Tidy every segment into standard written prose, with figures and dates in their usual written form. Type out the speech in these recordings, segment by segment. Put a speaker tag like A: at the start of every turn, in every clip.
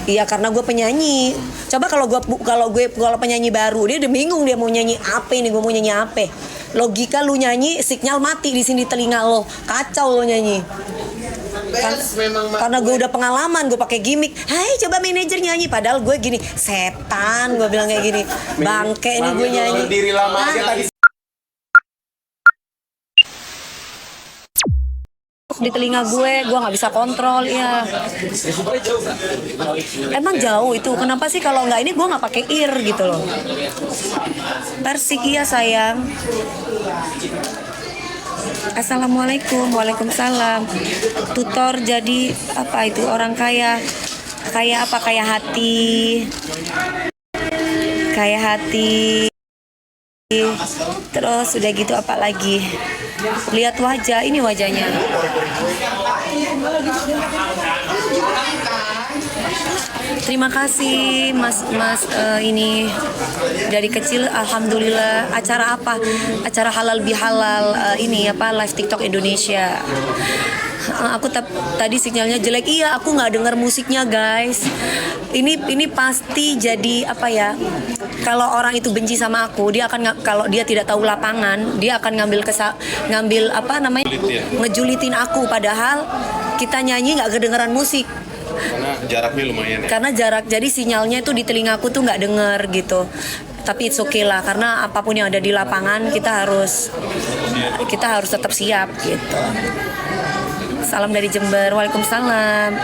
A: Iya, karena gue penyanyi. Coba kalau penyanyi baru, dia udah bingung dia mau nyanyi apa ini, gue mau nyanyi apa. Logika lu nyanyi, sinyal mati di sini telinga lo, kacau lo nyanyi. Karena gue udah pengalaman, gue pakai gimmick. Hai, coba manajer nyanyi, padahal gue gini, setan, gue bilang kayak gini, bangke nih gue nyanyi.
B: Diri lama aja tadi.
A: Di telinga gue nggak bisa kontrol ya. Emang jauh itu, kenapa sih kalau nggak ini gue nggak pakai ear gitu loh. Persik iya sayang. Assalamualaikum, waalaikumsalam. Tutor jadi apa itu orang kaya? Kaya apa? Kaya hati. Terus udah gitu apa lagi? Lihat wajah, ini wajahnya. Terima kasih Mas ini dari kecil alhamdulillah. Acara apa? Acara halal bihalal ini apa live TikTok Indonesia. Aku tadi sinyalnya jelek. Iya, aku nggak dengar musiknya guys. Ini pasti jadi apa ya? Kalau orang itu benci sama aku, dia akan kalau dia tidak tahu lapangan, dia akan ngambil apa namanya? Ngejulitin aku. Padahal kita nyanyi nggak kedengeran musik.
B: Karena jaraknya lumayan ya.
A: Karena jarak, jadi sinyalnya itu di telingaku tuh nggak denger gitu. Tapi it's okay lah, karena apapun yang ada di lapangan kita harus tetap siap gitu. Salam dari Jember. Waalaikumsalam.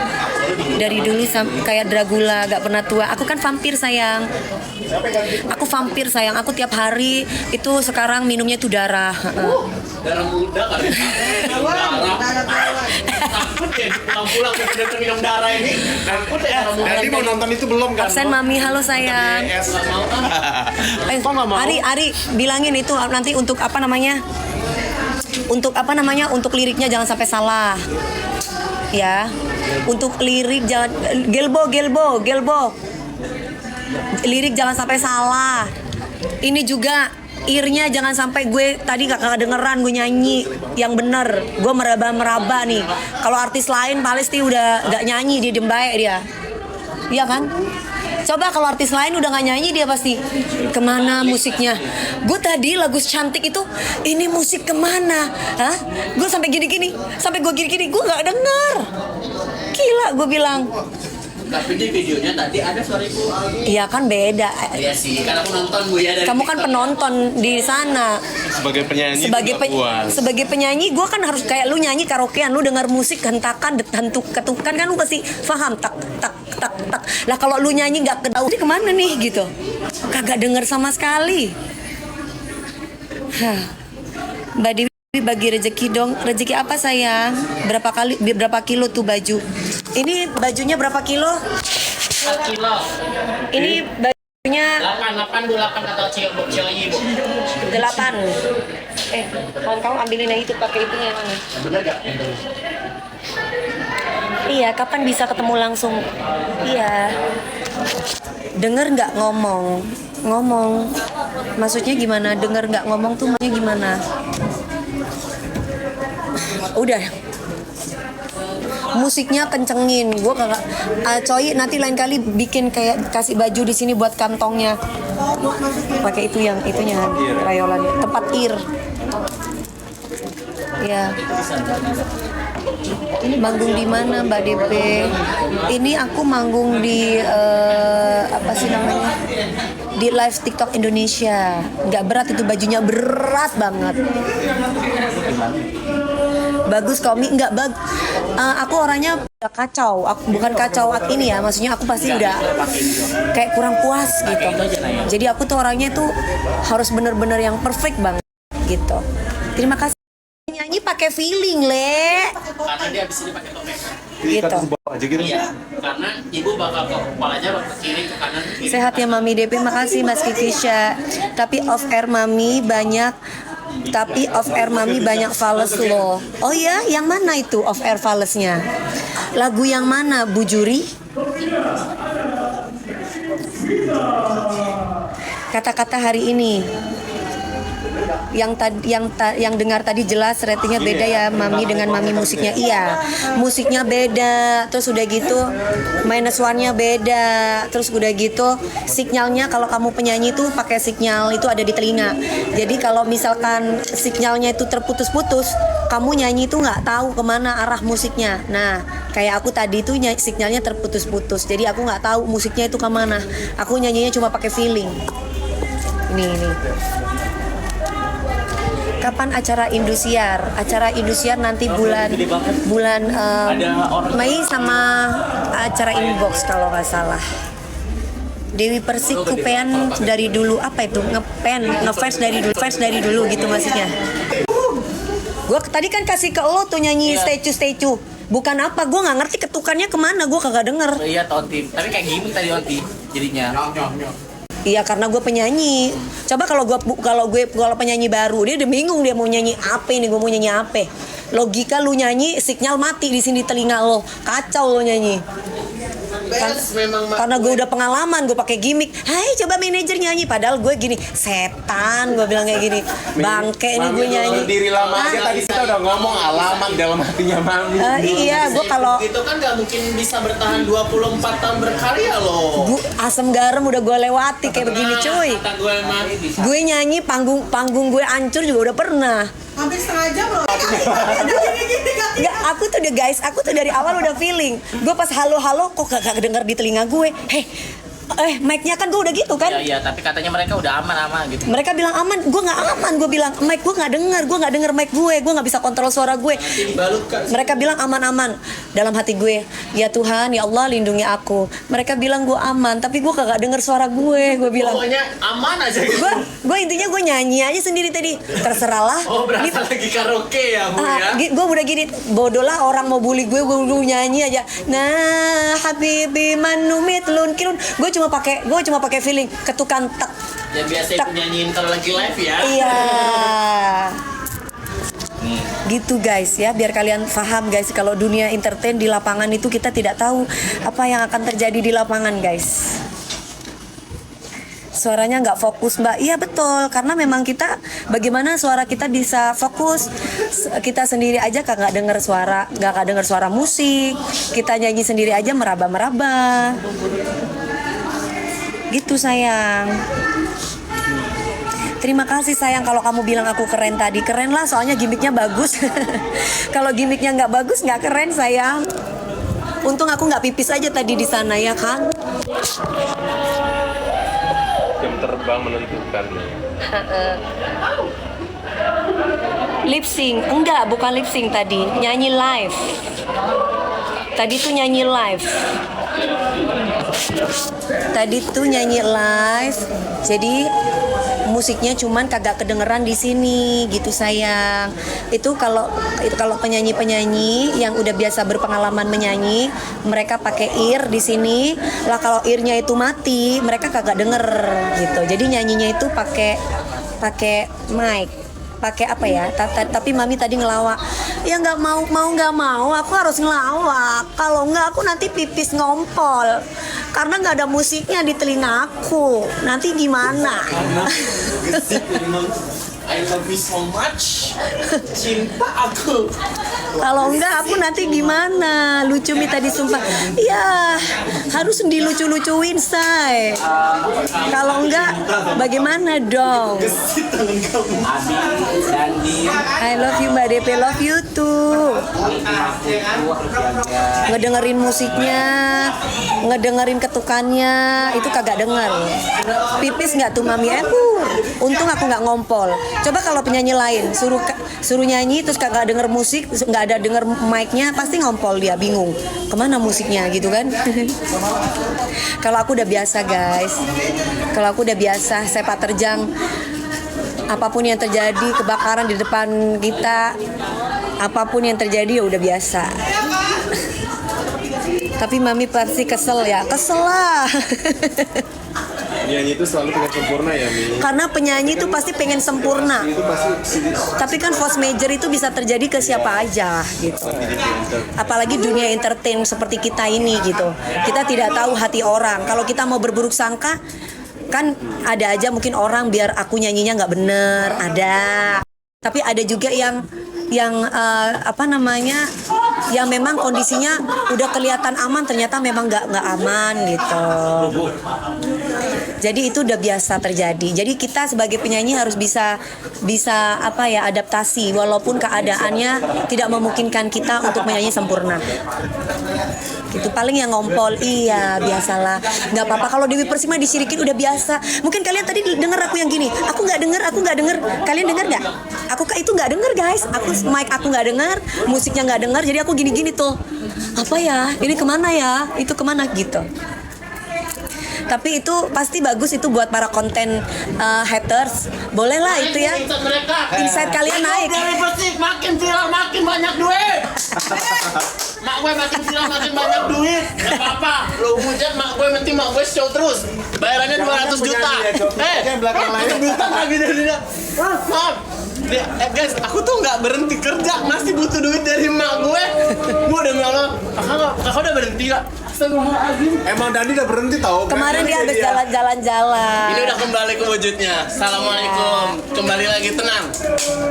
A: Dari dulu kayak Dracula, gak pernah tua. Aku kan vampir sayang. Aku tiap hari itu sekarang minumnya itu darah.
C: Darah muda kan? Takut ya pulang-pulang udah minum darah ini. Takut ya darah muda.
B: Jadi mau nonton itu belum kan?
A: Absen mami, halo sayang. Ari bilangin itu nanti untuk apa namanya? Untuk liriknya jangan sampai salah. Ya. Untuk lirik jangan gelbo. Lirik jangan sampai salah. Ini juga earnya jangan sampai gue tadi gak kedengeran gue nyanyi yang bener. Gue meraba nih. Kalau artis lain pasti udah gak nyanyi, dia diem baik dia. Iya kan? Coba kalau artis lain udah gak nyanyi, dia pasti kemana musiknya. Gue tadi lagu cantik itu, ini musik kemana? Hah? Gue sampai gini-gini, gue gak denger. Gila, gue bilang.
C: Tapi di videonya tadi ada suara ibu.
A: Iya kan beda.
C: Iya sih, kan aku nonton Bu ya dari
A: Kamu kan penonton di sana.
B: Sebagai penyanyi
A: Sebagai penyanyi gue kan harus kayak lu nyanyi karaokean, lu dengar musik hentakan, ketukan kan lu pasti paham tak. Lah kalau lu nyanyi nggak tahu ini kemana nih gitu, kagak denger sama sekali. Mbak Dewi bagi rezeki dong. Rezeki apa sayang? Berapa kilo tuh baju? Ini bajunya berapa kilo?
C: 4 kilo.
A: Ini bajunya
C: 8 atau Cioi Bu.
A: 8. Kamu ambilin yang itu, pakai itunya mana?
C: Bener gak?
A: Iya, kapan bisa ketemu langsung? Iya. Denger nggak ngomong? Maksudnya gimana? Denger nggak ngomong tuh maksudnya gimana? Udah. Musiknya kencengin. Gue kagak. Coy, nanti lain kali bikin kayak kasih baju di sini buat kantongnya. Pakai itu yang itunya, rayolan. Tempat ear. Ya. Manggung di mana Mbak DP? Ini aku manggung di apa sih namanya? Di live TikTok Indonesia. Nggak berat itu, bajunya berat banget. Bagus komi nggak aku orangnya udah kacau. Aku bukan kacau ini ya, maksudnya aku pasti udah kayak kurang puas gitu. Jadi aku tuh orangnya tuh harus bener-bener yang perfect banget gitu. Terima kasih. Nyanyi pakai feeling, Le.
C: Karena dia habis ini pakai topeng.
A: Gitu.
B: aja gitu.
C: Iya, karena ibu bakal ke kepalanya ke kiri ke kanan ke kiri.
A: Sehat ya Mami DP, makasih Mas Kikisha. Tapi off air Mami banyak fales loh. Oh ya, yang mana itu off air falesnya? Lagu yang mana, Bu Juri? Kata-kata hari ini. yang dengar tadi jelas ratingnya beda ya Mami dengan Mami musiknya. Iya, musiknya beda. Terus udah gitu minus one-nya beda. Terus udah gitu sinyalnya kalau kamu penyanyi tuh pakai sinyal itu ada di telinga. Jadi kalau misalkan sinyalnya itu terputus-putus, kamu nyanyi itu nggak tahu kemana arah musiknya. Nah, kayak aku tadi tuh sinyalnya terputus-putus. Jadi aku nggak tahu musiknya itu kemana. Aku nyanyinya cuma pakai feeling. Ini. Kapan acara Indosiar? Acara Indosiar nanti bulan Mei sama acara Inbox kalau nggak salah. Dewi Persik kupean dari dulu apa itu ngefans dari dulu gitu maksudnya. Gue tadi kan kasih ke lo tuh nyanyi statue. Bukan apa, gue nggak ngerti ketukannya kemana, gue kagak denger.
C: Iya Tonti, tapi kayak gimmick tadi Tonti jadinya.
A: Iya karena gue penyanyi. Coba kalau penyanyi baru dia udah bingung dia mau nyanyi apa ini, gue mau nyanyi apa. Logika lu nyanyi sinyal mati di sini telinga lo, kacau lo nyanyi. Karena gue udah pengalaman, gue pakai gimmick. Hai coba manajer nyanyi, padahal gue gini setan, gue bilang kayak gini. Bangke nih gue nyanyi.
B: Diri lama aja tadi kita udah ngomong alamat dalam hatinya Mami.
A: Iya, gue kalau
C: itu kan nggak mungkin bisa bertahan 24 tahun berkarya loh.
A: asam garam udah gue lewati kayak begini cuy.
C: Kata gue emang
A: Gue nyanyi panggung gue hancur juga udah pernah.
D: Hampir setengah jam loh.
A: Nggak, aku tuh dari awal udah feeling. Gue pas halo kok gak denger di telinga gue. Mic-nya kan gue udah gitu kan.
C: Iya, tapi katanya mereka udah aman gitu.
A: Mereka bilang aman, gue nggak aman. Gue bilang mic gue nggak denger mic gue nggak bisa kontrol suara gue. Mereka bilang aman. Dalam hati gue, ya Tuhan, ya Allah lindungi aku. Mereka bilang gue aman, tapi gue kagak denger suara gue. Gue bilang
C: Pokoknya aman aja gitu.
A: gue intinya gue nyanyi aja sendiri tadi. Terserahlah.
C: Oh, berasa lagi karaoke ya Bu ya.
A: Gue udah gini, bodoh lah orang mau bully gue nyanyi aja. Nah, habibi manumit lunkirun. Gue cuma pakai feeling, ketukan tek.
C: Yang biasa itu nyanyiin kalau lagi live ya.
A: Iya. Gitu guys ya, biar kalian paham guys, kalau dunia entertain di lapangan itu kita tidak tahu apa yang akan terjadi di lapangan guys. Suaranya nggak fokus mbak, iya betul, karena memang kita bagaimana suara kita bisa fokus, kita sendiri aja nggak dengar suara musik, kita nyanyi sendiri aja meraba-meraba, gitu sayang. Terima kasih sayang kalau kamu bilang aku keren tadi. Keren lah soalnya gimmicknya bagus. Kalau gimmicknya nggak bagus nggak keren sayang. Untung aku nggak pipis aja tadi di sana ya kan.
B: Jam terbang menentukan.
A: Lip sync, enggak, bukan lip sync tadi, nyanyi live. Tadi tuh nyanyi live. Jadi musiknya cuman kagak kedengeran di sini gitu sayang. Itu kalau penyanyi yang udah biasa berpengalaman menyanyi, mereka pakai ear di sini. Lah kalau earnya itu mati, mereka kagak denger gitu. Jadi nyanyinya itu pakai mic. Pakai apa ya? Tapi Mami tadi ngelawak. Ya nggak mau, aku harus ngelawak. Kalau nggak aku nanti pipis ngompol. Karena nggak ada musiknya di telinga aku. Nanti gimana?
C: I love you so much. Cinta aku.
A: Kalau enggak aku nanti gimana? Lucu Mi tadi sumpah. Iya, harus dilucu-lucuin say. Kalau enggak bagaimana dong? I love you Mbak DP, love you too. Ngedengerin musiknya, ngedengerin ketukannya, itu kagak denger. Pipis nggak tuh Mami? Untung aku nggak ngompol. Coba kalau penyanyi lain suruh nyanyi terus kagak denger musik, nggak ada denger mic-nya, pasti ngompol dia, bingung kemana musiknya gitu kan. Kalau aku udah biasa guys, sepak terjang, apapun yang terjadi, kebakaran di depan kita, apapun yang terjadi ya udah biasa. Tapi Mami pasti kesel lah.
B: Penyanyi itu selalu pengen sempurna ya Mi.
A: Karena penyanyi itu pasti pengen sempurna.
B: Itu pasti
A: Tapi kan force major itu bisa terjadi ke siapa aja gitu. Apalagi dunia entertain seperti kita ini gitu. Kita tidak tahu hati orang. Kalau kita mau berburuk sangka, Kan ada aja mungkin orang biar aku nyanyinya nggak bener, ada. Tapi ada juga yang apa namanya, yang memang kondisinya udah kelihatan aman, ternyata memang nggak aman gitu. Jadi itu udah biasa terjadi. Jadi kita sebagai penyanyi harus bisa apa ya, adaptasi walaupun keadaannya tidak memungkinkan kita untuk menyanyi sempurna. Gitu, paling yang ngompol, iya biasalah, nggak apa-apa. Kalau Dewi Persik mah disirikin udah biasa. Mungkin kalian tadi denger aku yang gini, aku nggak denger. Kalian denger nggak? Aku itu nggak denger guys. Mic aku nggak denger, musiknya nggak denger. Jadi aku gini-gini tuh. Apa ya? Ini kemana ya? Itu kemana gitu. Tapi itu pasti bagus itu buat para konten haters. Boleh lah itu ya. Insight kalian naik.
C: Dewi Persik makin viral makin banyak duit. Mak gue makin viral makin banyak duit. Gak apa-apa. Lo hujat mak gue, penting mak gue show terus. Bayarannya 200 juta. Juta lagi dari dia. Maaf. Guys, aku tuh nggak berhenti kerja, masih butuh duit dari mak gue. Gue udah bilang, kakak udah berhenti gak?
B: Emang Dani udah berhenti tahu?
A: Kemarin dia habis jalan-jalan.
C: Ini udah kembali ke wujudnya. Assalamualaikum. Kembali lagi, tenang.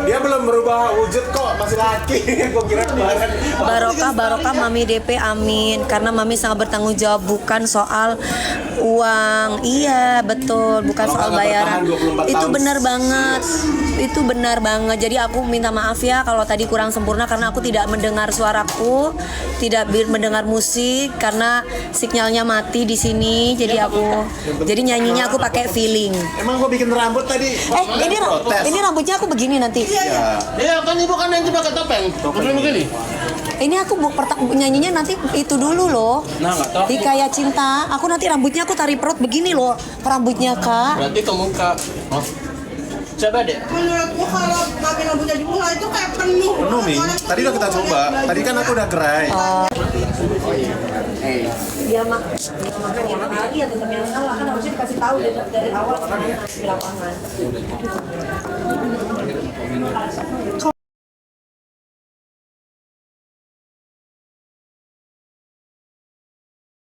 B: Dia belum merubah wujud kok, masih laki. Gue kira kemarin.
A: Barokah Mami DP, amin. Karena Mami sangat bertanggung jawab, bukan soal uang. Iya betul, bukan soal bayaran. Itu benar banget. Itu benar banget. Jadi aku minta maaf ya kalau tadi kurang sempurna karena aku tidak mendengar suaraku, tidak mendengar musik karena sinyalnya mati di sini. Jadi nyanyinya aku pakai feeling.
B: Emang gue bikin rambut tadi.
A: Ini rambutnya aku begini nanti.
C: Iya kan ibu kan nanti pakai topeng. Begini.
A: Ini aku nyanyinya nanti itu dulu loh.
C: Nah, nggak tahu.
A: Hikayat cinta. Aku nanti rambutnya aku tarik perut begini loh. Rambutnya Kak.
C: Berarti ke muka. Coba deh.
D: Menurutku kalau pakai rambutnya di muka itu kayak penuh.
B: Penuh Mi. Tadi udah kita coba. Tadi kan aku udah gerai.
A: Dia makan yang hari ya tetap yang salah kan harusnya dikasih tahu dari awal di lapangan.